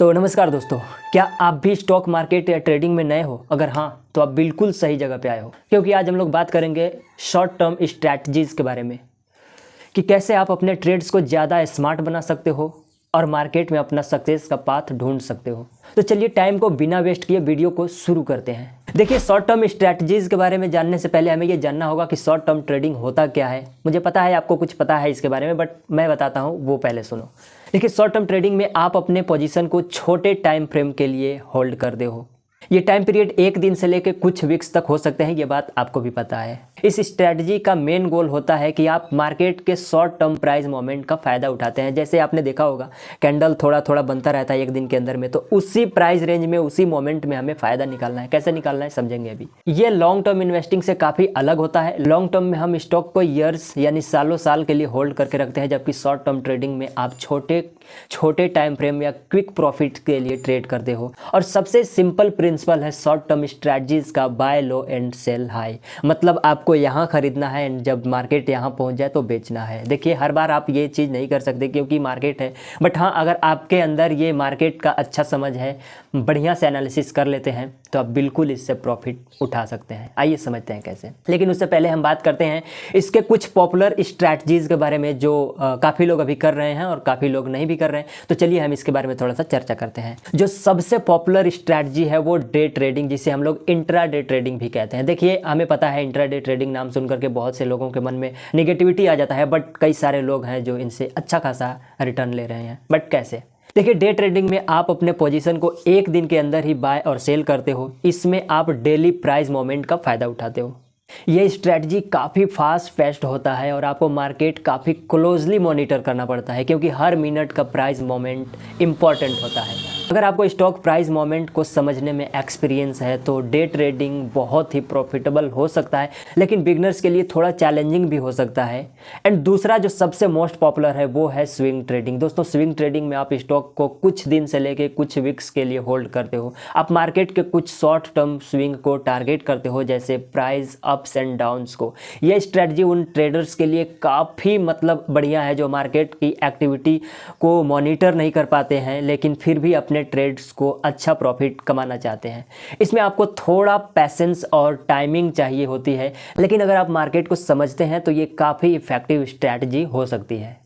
तो नमस्कार दोस्तों, क्या आप भी स्टॉक मार्केट या ट्रेडिंग में नए हो? अगर हाँ तो आप बिल्कुल सही जगह पे आए हो, क्योंकि आज हम लोग बात करेंगे शॉर्ट टर्म स्ट्रैटेजीज के बारे में कि कैसे आप अपने ट्रेड्स को ज़्यादा स्मार्ट बना सकते हो और मार्केट में अपना सक्सेस का पाथ ढूंढ सकते हो। तो चलिए टाइम को बिना वेस्ट किए वीडियो को शुरू करते हैं। देखिए, शॉर्ट टर्म स्ट्रैटेजीज के बारे में जानने से पहले हमें ये जानना होगा कि शॉर्ट टर्म ट्रेडिंग होता क्या है। मुझे पता है आपको कुछ पता है इसके बारे में, बट मैं बताता हूँ, वो पहले सुनो। देखिए, शॉर्ट टर्म ट्रेडिंग में आप अपने पोजीशन को छोटे टाइम फ्रेम के लिए होल्ड करते हो। ये टाइम पीरियड एक दिन से लेकर कुछ वीक्स तक हो सकते हैं, ये बात आपको भी पता है। इस स्ट्रैटेजी का मेन गोल होता है कि आप मार्केट के शॉर्ट टर्म प्राइस मोमेंट का फ़ायदा उठाते हैं। जैसे आपने देखा होगा, कैंडल थोड़ा थोड़ा बनता रहता है एक दिन के अंदर में, तो उसी प्राइस रेंज में उसी मोमेंट में हमें फ़ायदा निकालना है। कैसे निकालना है समझेंगे अभी। ये लॉन्ग टर्म इन्वेस्टिंग से काफ़ी अलग होता है। लॉन्ग टर्म में हम स्टॉक को ईयर्स यानी सालों साल के लिए होल्ड करके रखते हैं, जबकि शॉर्ट टर्म ट्रेडिंग में आप छोटे टाइम फ्रेम या क्विक प्रॉफिट के लिए ट्रेड करते हो। और सबसे सिंपल प्रिंसिपल है शॉर्ट टर्म स्ट्रैटेजीज का, buy low and sell high. मतलब आपको यहाँ खरीदना है एंड जब मार्केट यहाँ पहुँच जाए तो बेचना है। देखिए, हर बार आप ये चीज़ नहीं कर सकते क्योंकि मार्केट है, बट हाँ, अगर आपके अंदर ये मार्केट का अच्छा समझ है, बढ़िया से एनालिसिस कर लेते हैं, तो आप बिल्कुल इससे प्रॉफिट उठा सकते हैं। आइए समझते हैं कैसे। लेकिन उससे पहले हम बात करते हैं इसके कुछ पॉपुलर स्ट्रैटेजीज के बारे में, जो काफ़ी लोग अभी कर रहे हैं और काफ़ी लोग नहीं भी कर रहे हैं। तो चलिए हम इसके बारे में थोड़ा सा चर्चा करते हैं। जो सबसे पॉपुलर स्ट्रैटेजी है वो डे ट्रेडिंग, जिसे हम लोग इंट्रा डे ट्रेडिंग भी कहते हैं। देखिए, हमें पता है इंट्रा डे ट्रेडिंग नाम सुनकर के बहुत से लोगों के मन में निगेटिविटी आ जाता है, बट कई सारे लोग हैं जो इनसे अच्छा खासा रिटर्न ले रहे हैं। बट कैसे? देखिए, डे ट्रेडिंग में आप अपने पोजीशन को एक दिन के अंदर ही बाय और सेल करते हो। इसमें आप डेली प्राइस मोमेंट का फ़ायदा उठाते हो। ये स्ट्रैटेजी काफ़ी फास्ट पेस्ड होता है और आपको मार्केट काफ़ी क्लोजली मॉनिटर करना पड़ता है, क्योंकि हर मिनट का प्राइस मोमेंट इम्पॉर्टेंट होता है। अगर आपको स्टॉक प्राइस मोमेंट को समझने में एक्सपीरियंस है तो डे ट्रेडिंग बहुत ही प्रॉफिटेबल हो सकता है, लेकिन बिगनर्स के लिए थोड़ा चैलेंजिंग भी हो सकता है। एंड दूसरा जो सबसे मोस्ट पॉपुलर है वो है स्विंग ट्रेडिंग। दोस्तों, स्विंग ट्रेडिंग में आप स्टॉक को कुछ दिन से लेके कुछ वीक्स के लिए होल्ड करते हो। आप मार्केट के कुछ शॉर्ट टर्म स्विंग को टारगेट करते हो, जैसे प्राइस अप्स एंड डाउन्स को। यह स्ट्रेटजी उन ट्रेडर्स के लिए काफ़ी बढ़िया है जो मार्केट की एक्टिविटी को मॉनिटर नहीं कर पाते हैं, लेकिन फिर भी अपने ट्रेड्स को अच्छा प्रॉफिट कमाना चाहते हैं। इसमें आपको थोड़ा पैसेंस और टाइमिंग चाहिए होती है, लेकिन अगर आप मार्केट को समझते हैं तो ये काफ़ी इफेक्टिव स्ट्रैटेजी हो सकती है।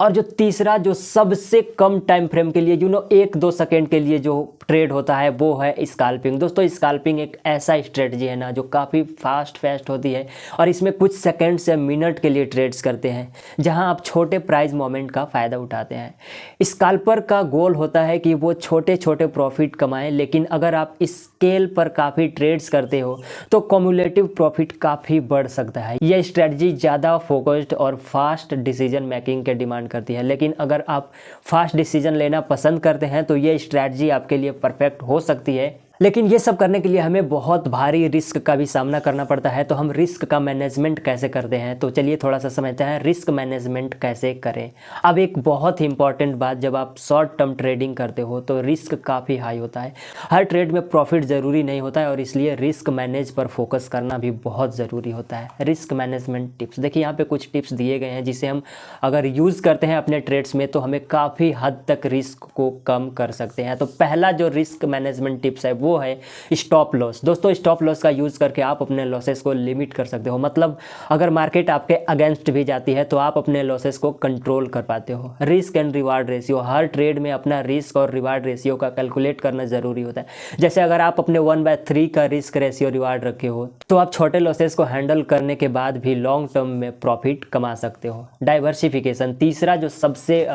और जो तीसरा, जो सबसे कम टाइम फ्रेम के लिए 1-2 सेकेंड के लिए जो ट्रेड होता है, वो है स्कैल्पिंग। दोस्तों, स्कैल्पिंग एक ऐसा स्ट्रेटजी है ना जो काफ़ी फास्ट होती है और इसमें कुछ सेकंड से मिनट के लिए ट्रेड्स करते हैं, जहां आप छोटे प्राइस मोमेंट का फ़ायदा उठाते हैं। स्कैल्पर का गोल होता है कि वो छोटे छोटे प्रॉफिट कमाएं, लेकिन अगर आप स्केल पर काफ़ी ट्रेड्स करते हो तो कम्युलेटिव प्रॉफिट काफ़ी बढ़ सकता है। यह स्ट्रेटजी ज़्यादा फोकस्ड और फास्ट डिसीजन मेकिंग के डिमांड करती है, लेकिन अगर आप फास्ट डिसीजन लेना पसंद करते हैं तो ये स्ट्रैटेजी आपके लिए परफेक्ट हो सकती है। लेकिन ये सब करने के लिए हमें बहुत भारी रिस्क का भी सामना करना पड़ता है। तो हम रिस्क का मैनेजमेंट कैसे करते हैं, तो चलिए थोड़ा सा समझते हैं रिस्क मैनेजमेंट कैसे करें। अब एक बहुत ही इंपॉर्टेंट बात, जब आप शॉर्ट टर्म ट्रेडिंग करते हो तो रिस्क काफ़ी हाई होता है। हर ट्रेड में प्रॉफिट ज़रूरी नहीं होता है और इसलिए रिस्क मैनेज पर फोकस करना भी बहुत ज़रूरी होता है। रिस्क मैनेजमेंट टिप्स, देखिए यहाँ पे कुछ टिप्स दिए गए हैं जिसे हम अगर यूज़ करते हैं अपने ट्रेड्स में तो हमें काफ़ी हद तक रिस्क को कम कर सकते हैं। तो पहला जो रिस्क मैनेजमेंट टिप्स है वो है स्टॉप लॉस। दोस्तों, स्टॉप लॉस का यूज़ करके आप अपने लॉसेस को लिमिट कर सकते हो। मतलब अगर मार्केट आपके अगेंस्ट भी जाती है तो आप अपने लॉसेस को कंट्रोल कर पाते हो। Risk and reward ratio, her trade में अपना रिस्क और रिवार्ड रेशियो का कैलकुलेट करना ज़रूरी होता है। जैसे अगर आप अपने 1/3 का रिस्क रेशियो रिवार्ड रखे हो तो आप छोटे लॉसेस को हैंडल करने के बाद भी लॉन्ग टर्म में प्रॉफिट कमा सकते हो। डाइवर्सिफिकेशन, तीसरा जो सबसे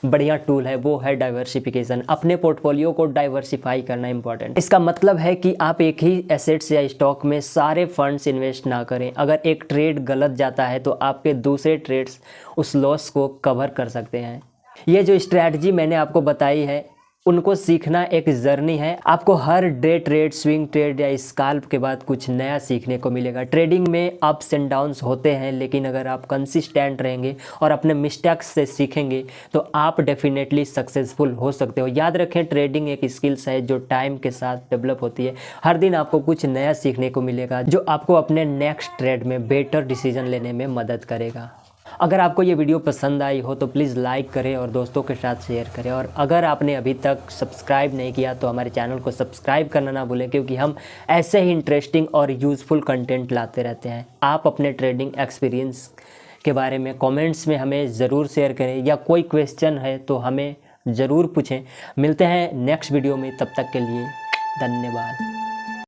बढ़िया टूल है वो है डाइवर्सिफिकेशन। अपने पोर्टफोलियो को डाइवर्सिफाई करना इंपॉर्टेंट। इसका मतलब है कि आप एक ही एसेट्स या स्टॉक में सारे फंड्स इन्वेस्ट ना करें। अगर एक ट्रेड गलत जाता है तो आपके दूसरे ट्रेड्स उस लॉस को कवर कर सकते हैं। ये जो स्ट्रैटेजी मैंने आपको बताई है उनको सीखना एक जर्नी है। आपको हर डे ट्रेड, स्विंग ट्रेड या स्कैल्प के बाद कुछ नया सीखने को मिलेगा। ट्रेडिंग में अप्स एंड डाउन्स होते हैं, लेकिन अगर आप कंसिस्टेंट रहेंगे और अपने मिस्टेक्स से सीखेंगे तो आप डेफिनेटली सक्सेसफुल हो सकते हो। याद रखें, ट्रेडिंग एक स्किल्स है जो टाइम के साथ डेवलप होती है। हर दिन आपको कुछ नया सीखने को मिलेगा जो आपको अपने नेक्स्ट ट्रेड में बेटर डिसीजन लेने में मदद करेगा। अगर आपको ये वीडियो पसंद आई हो तो प्लीज़ लाइक करें और दोस्तों के साथ शेयर करें, और अगर आपने अभी तक सब्सक्राइब नहीं किया तो हमारे चैनल को सब्सक्राइब करना ना भूलें, क्योंकि हम ऐसे ही इंटरेस्टिंग और यूज़फुल कंटेंट लाते रहते हैं। आप अपने ट्रेडिंग एक्सपीरियंस के बारे में कमेंट्स में हमें ज़रूर शेयर करें, या कोई क्वेश्चन है तो हमें ज़रूर पूछें। मिलते हैं नेक्स्ट वीडियो में, तब तक के लिए धन्यवाद।